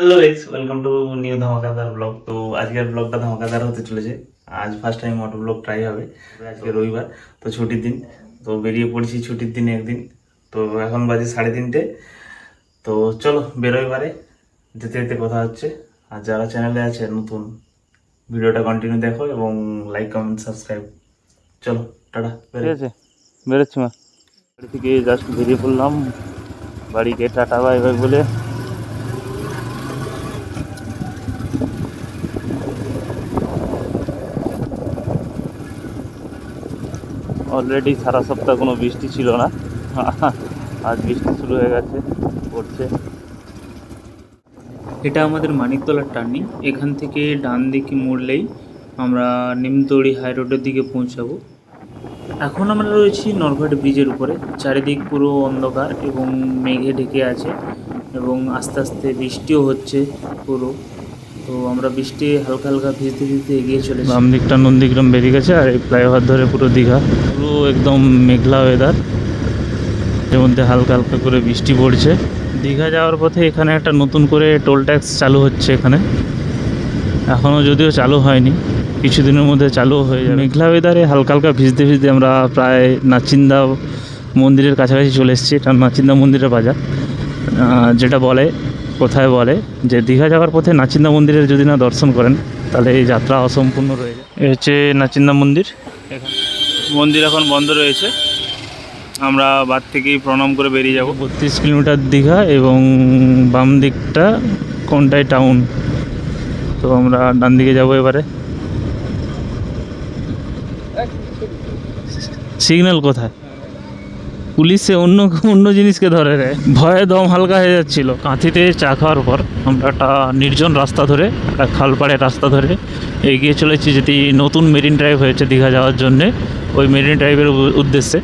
Hello guys, welcome to new ধামাকাদার blog. তো আজকের ব্লগটা ধামাকাদার হতে চলেছে। আজ first time auto blog try হবে। আজকে রবিবার, তো ছুটির দিন, তো বেরিয়ে পড়েছি ছুটির দিনে একদিন। তো এখন বাজে 3:30। তো চলো বেরোয় এবারে, যেতে যেতে কথা হচ্ছে। আর যারা চ্যানেলে আছে নতুন, ভিডিওটা কন্টিনিউ দেখো এবং লাইক কমেন্ট সাবস্ক্রাইব। চলো টাটা, ঠিক আছে, বেরোচ্ছি মা। বাড়ি থেকে জাস্ট বেরিয়ে পড়লাম, বাড়িকে টাটা বাই বাই বলে। অলরেডি সারা সপ্তাহ কোনো বৃষ্টি ছিল না, আজ বৃষ্টি শুরু হয়ে গেছে, পড়ছে। এটা আমাদের মানিকতলার টার্নিং। এখান থেকে ডান দিকে মুড়লেই আমরা নিমতড়ি হাই রোডের দিকে পৌঁছাবো। এখন আমরা রয়েছি নরঘাট ব্রিজের উপরে। চারিদিক পুরো অন্ধকার এবং মেঘে ঢেকে আছে এবং আস্তে আস্তে বৃষ্টিও হচ্ছে পুরো। তো আমরা বৃষ্টি হালকা হালকা ভিজতে ভিজতে এগিয়ে চলেছি। বাম দিকটা নন্দীগ্রাম বেরিয়ে গেছে, আর এই ফ্লাইওভার ধরে পুরো দীঘা, পুরো একদম মেঘলা ওয়েদার, এর মধ্যে হালকা হালকা করে বৃষ্টি পড়ছে। দীঘা যাওয়ার পথে এখানে একটা নতুন করে টোল ট্যাক্স চালু হচ্ছে এখানে, এখনও যদিও চালু হয়নি, কিছুদিনের মধ্যে চালু হয়ে যাবে। মেঘলা ওয়েদারে হালকা হালকা ভিজতে ভিজতে আমরা প্রায় নাচিন্দা মন্দিরের কাছাকাছি চলে এসেছি। এটা নাচিন্দা মন্দিরের বাজার, যেটা বলে, কোথায় বলে যে দীঘা যাওয়ার পথে নাচিন্দা মন্দিরের যদি না দর্শন করেন তাহলে এই যাত্রা অসম্পূর্ণ রয়ে যায়। এ হচ্ছে নাচিন্দা মন্দির। এখানে মন্দির এখন বন্ধ রয়েছে, আমরা বাদ থেকেই প্রণাম করে বেরিয়ে যাব। 32 কিলোমিটার দীঘা এবং বাম দিকটা কোনটাই টাউন। তো আমরা ডান দিকে যাবো এবারে। সিগন্যাল কোথায়? পুলিশে অন্য অন্য জিনিসকে ধরে রে, ভয়ে দম হালকা হয়ে যাচ্ছিল। কাঁথিতে চা খাওয়ার পর আমরা একটা নির্জন রাস্তা ধরে, একটা খালপাড়ের রাস্তা ধরে এগিয়ে চলেছি, যেটি নতুন মেরিন ড্রাইভ হয়েছে দীঘা যাওয়ার জন্যে, ওই মেরিন ড্রাইভের উদ্দেশ্যে।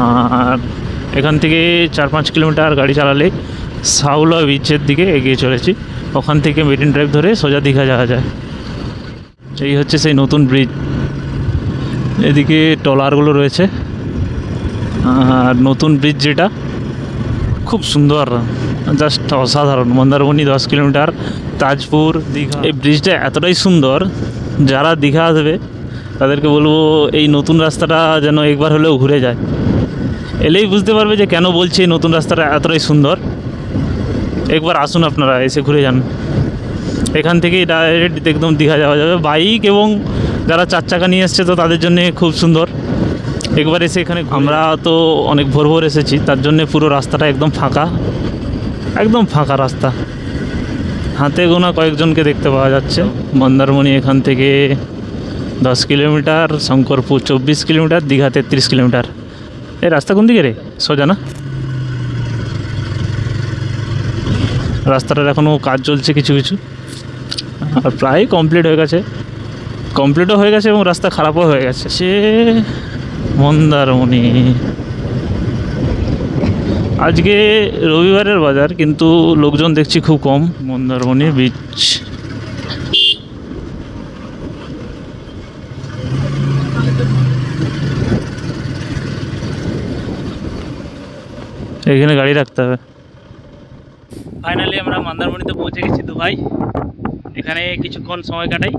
আর এখান থেকে 4-5 কিলোমিটার গাড়ি চালালেই সাউলা বিচের দিকে এগিয়ে চলেছি। ওখান থেকে মেরিন ড্রাইভ ধরে সোজা দীঘা যাওয়া যায়। এই হচ্ছে সেই নতুন ব্রিজ, এদিকে ট্রলারগুলো রয়েছে। আর নতুন ব্রিজ যেটা খুব সুন্দর, জাস্ট অসাধারণ। মন্দারমণি 10 কিলোমিটার, তাজপুর, দীঘা। এই ব্রিজটা এতটাই সুন্দর, যারা দীঘা আসবে তাদেরকে বলবো এই নতুন রাস্তাটা যেন একবার হলেও ঘুরে যায়। এলেই বুঝতে পারবে যে কেন বলছি এই নতুন রাস্তাটা এতটাই সুন্দর। একবার আসুন আপনারা, এসে ঘুরে যান। এখান থেকেই ডাইরেক্ট একদম দীঘা যাওয়া যাবে। বাইক এবং যারা 4 চাকা নিয়ে এসছে তো তাদের জন্য খুব সুন্দর। একবার এসে এখানে, আমরা তো অনেক ভোর ভোর এসেছি, তার জন্য পুরো রাস্তাটা একদম ফাঁকা, একদম ফাঁকা রাস্তা। হাতে গোনা কয়েকজনকে দেখতে পাওয়া যাচ্ছে। মন্দারমণি এখান থেকে 10 kilometre, Shankarpur 24 kilometre, Digha 33 kilometre. এই রাস্তা কোন দিকে রে? সোজা না? রাস্তাটার এখনও কাজ চলছে কিছু কিছু, আর প্রায় কমপ্লিট হয়ে গেছে, কমপ্লিটও হয়ে গেছে এবং রাস্তা খারাপও হয়ে গেছে। সে মন্দারমণি, আজকে রবিবারের বাজার কিন্তু লোকজন দেখছি খুব কম। মন্দারমণি বিচ, এখানে গাড়ি রাখতে হবে। ফাইনালি আমরা মন্দারমণিতে পৌঁছে গেছি। তো ভাই এখানে কিছুক্ষণ সময় কাটাই,